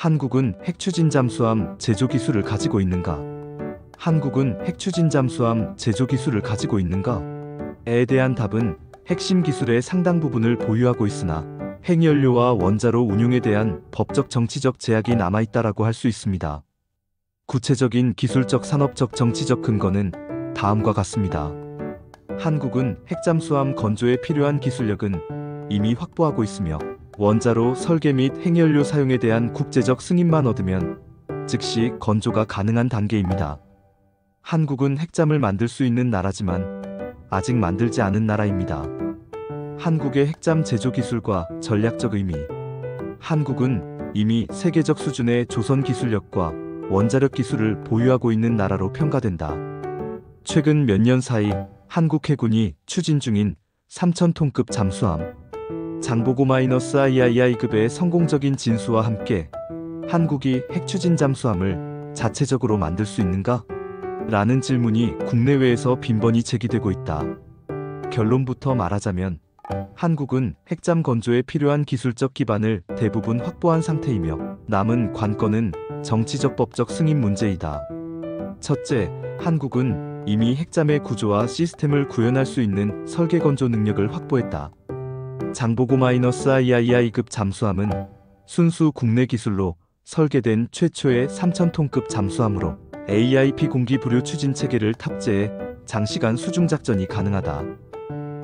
한국은 핵추진 잠수함 제조 기술을 가지고 있는가? 한국은 핵추진 잠수함 제조 기술을 가지고 있는가? 에 대한 답은 핵심 기술의 상당 부분을 보유하고 있으나 핵연료와 원자로 운용에 대한 법적 정치적 제약이 남아있다라고 할 수 있습니다. 구체적인 기술적 산업적 정치적 근거는 다음과 같습니다. 한국은 핵잠수함 건조에 필요한 기술력은 이미 확보하고 있으며 원자로 설계 및 핵연료 사용에 대한 국제적 승인만 얻으면 즉시 건조가 가능한 단계입니다. 한국은 핵잠을 만들 수 있는 나라지만 아직 만들지 않은 나라입니다. 한국의 핵잠 제조 기술과 전략적 의미. 한국은 이미 세계적 수준의 조선 기술력과 원자력 기술을 보유하고 있는 나라로 평가된다. 최근 몇 년 사이 한국 해군이 추진 중인 3,000톤급 잠수함 장보고-III급의 성공적인 진수와 함께 한국이 핵추진 잠수함을 자체적으로 만들 수 있는가? 라는 질문이 국내외에서 빈번히 제기되고 있다. 결론부터 말하자면 한국은 핵잠 건조에 필요한 기술적 기반을 대부분 확보한 상태이며 남은 관건은 정치적 법적 승인 문제이다. 첫째, 한국은 이미 핵잠의 구조와 시스템을 구현할 수 있는 설계 건조 능력을 확보했다. 장보고-III급 잠수함은 순수 국내 기술로 설계된 최초의 3,000톤급 잠수함으로 AIP 공기 부류 추진 체계를 탑재해 장시간 수중 작전이 가능하다.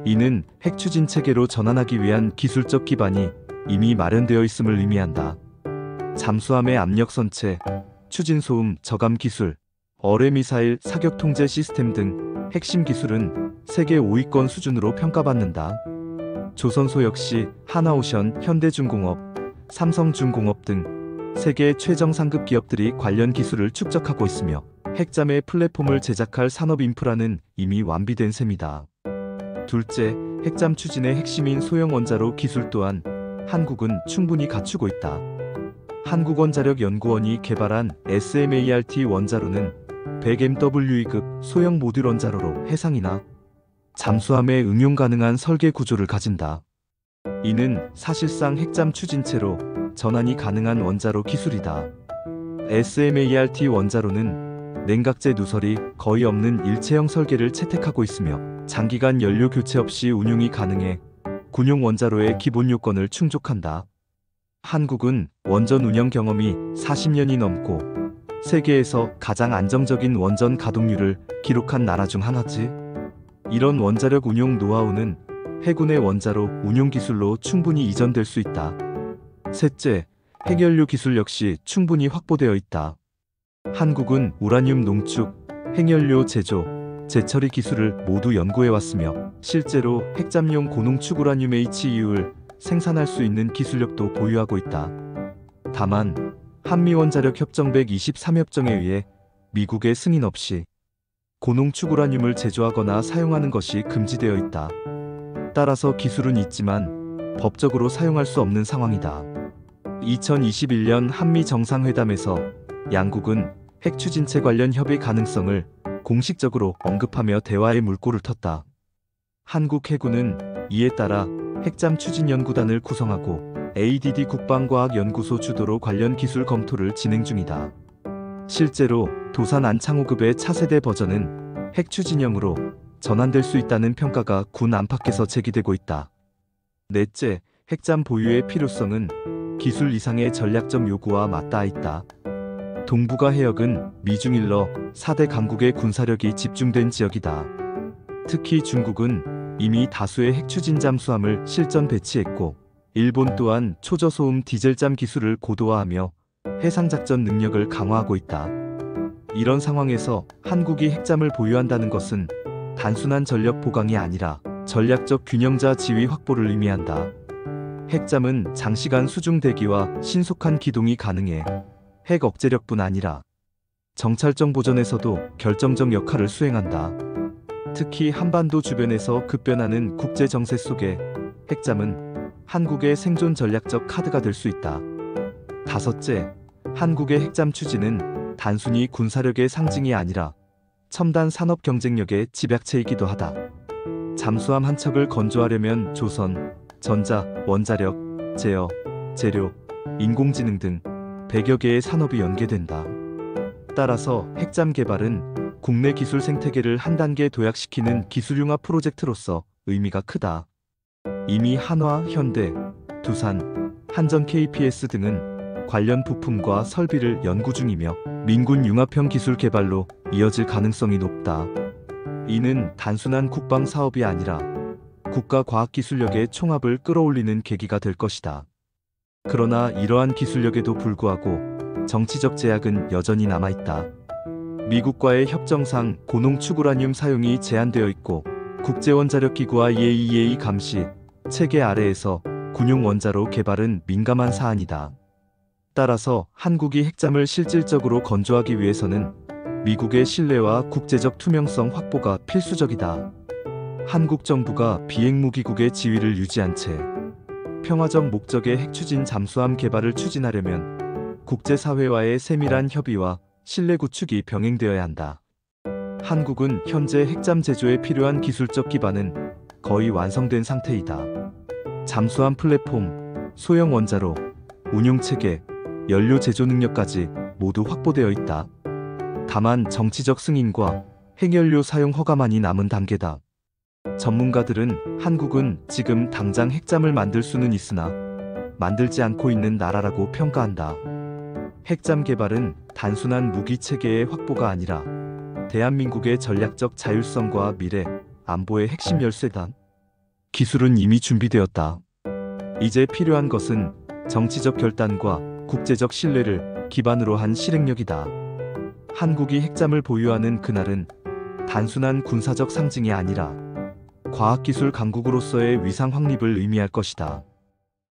이는 핵 추진 체계로 전환하기 위한 기술적 기반이 이미 마련되어 있음을 의미한다. 잠수함의 압력 선체, 추진 소음 저감 기술, 어뢰 미사일 사격 통제 시스템 등 핵심 기술은 세계 5위권 수준으로 평가받는다. 조선소 역시 하나오션, 현대중공업, 삼성중공업 등 세계 최정 상급 기업들이 관련 기술을 축적하고 있으며 핵잠의 플랫폼을 제작할 산업 인프라는 이미 완비된 셈이다. 둘째, 핵잠 추진의 핵심인 소형 원자로 기술 또한 한국은 충분히 갖추고 있다. 한국원자력연구원이 개발한 SMART 원자로는 100MW급 소형 모듈 원자로로 해상이나 잠수함에 응용 가능한 설계 구조를 가진다. 이는 사실상 핵잠 추진체로 전환이 가능한 원자로 기술이다. SMART 원자로는 냉각제 누설이 거의 없는 일체형 설계를 채택하고 있으며 장기간 연료 교체 없이 운용이 가능해 군용 원자로의 기본 요건을 충족한다. 한국은 원전 운영 경험이 40년이 넘고 세계에서 가장 안정적인 원전 가동률을 기록한 나라 중 하나지. 이런 원자력 운용 노하우는 해군의 원자로 운용 기술로 충분히 이전될 수 있다. 셋째, 핵연료 기술 역시 충분히 확보되어 있다. 한국은 우라늄 농축, 핵연료 제조, 재처리 기술을 모두 연구해왔으며 실제로 핵잠용 고농축 우라늄 HEU를 생산할 수 있는 기술력도 보유하고 있다. 다만 한미원자력협정 123협정에 의해 미국의 승인 없이 고농축 우라늄을 제조하거나 사용하는 것이 금지되어 있다. 따라서 기술은 있지만 법적으로 사용할 수 없는 상황이다. 2021년 한미 정상회담에서 양국은 핵추진체 관련 협의 가능성을 공식적으로 언급하며 대화의 물꼬를 텄다. 한국 해군은 이에 따라 핵잠 추진연구단을 구성하고 ADD 국방과학연구소 주도로 관련 기술 검토를 진행 중이다. 실제로 도산 안창호급의 차세대 버전은 핵추진형으로 전환될 수 있다는 평가가 군 안팎에서 제기되고 있다. 넷째, 핵잠 보유의 필요성은 기술 이상의 전략적 요구와 맞닿아 있다. 동북아 해역은 미중일러 4대 강국의 군사력이 집중된 지역이다. 특히 중국은 이미 다수의 핵추진 잠수함을 실전 배치했고 일본 또한 초저소음 디젤잠 기술을 고도화하며 해상작전 능력을 강화하고 있다. 이런 상황에서 한국이 핵잠을 보유한다는 것은 단순한 전력 보강이 아니라 전략적 균형자 지위 확보를 의미한다. 핵잠은 장시간 수중 대기와 신속한 기동이 가능해 핵 억제력뿐 아니라 정찰정 보전에서도 결정적 역할을 수행한다. 특히 한반도 주변에서 급변하는 국제 정세 속에 핵잠은 한국의 생존 전략적 카드가 될 수 있다. 다섯째, 한국의 핵잠 추진은 단순히 군사력의 상징이 아니라 첨단 산업 경쟁력의 집약체이기도 하다. 잠수함 한 척을 건조하려면 조선, 전자, 원자력, 제어, 재료, 인공지능 등 100여 개의 산업이 연계된다. 따라서 핵잠 개발은 국내 기술 생태계를 한 단계 도약시키는 기술융합 프로젝트로서 의미가 크다. 이미 한화, 현대, 두산, 한전 KPS 등은 관련 부품과 설비를 연구 중이며 민군 융합형 기술 개발로 이어질 가능성이 높다. 이는 단순한 국방 사업이 아니라 국가 과학기술력의 총합을 끌어올리는 계기가 될 것이다. 그러나 이러한 기술력에도 불구하고 정치적 제약은 여전히 남아있다. 미국과의 협정상 고농축 우라늄 사용이 제한되어 있고 국제원자력기구와 IAEA 감시 체계 아래에서 군용 원자로 개발은 민감한 사안이다. 따라서 한국이 핵잠을 실질적으로 건조하기 위해서는 미국의 신뢰와 국제적 투명성 확보가 필수적이다. 한국 정부가 비핵무기국의 지위를 유지한 채 평화적 목적의 핵추진 잠수함 개발을 추진하려면 국제사회와의 세밀한 협의와 신뢰 구축이 병행되어야 한다. 한국은 현재 핵잠 제조에 필요한 기술적 기반은 거의 완성된 상태이다. 잠수함 플랫폼, 소형 원자로, 운용체계, 연료 제조 능력까지 모두 확보되어 있다. 다만 정치적 승인과 핵연료 사용 허가만이 남은 단계다. 전문가들은 한국은 지금 당장 핵잠을 만들 수는 있으나 만들지 않고 있는 나라라고 평가한다. 핵잠 개발은 단순한 무기 체계의 확보가 아니라 대한민국의 전략적 자율성과 미래, 안보의 핵심 열쇠다. 기술은 이미 준비되었다. 이제 필요한 것은 정치적 결단과 국제적 신뢰를 기반으로 한 실행력이다. 한국이 핵잠을 보유하는 그날은 단순한 군사적 상징이 아니라 과학기술 강국으로서의 위상 확립을 의미할 것이다.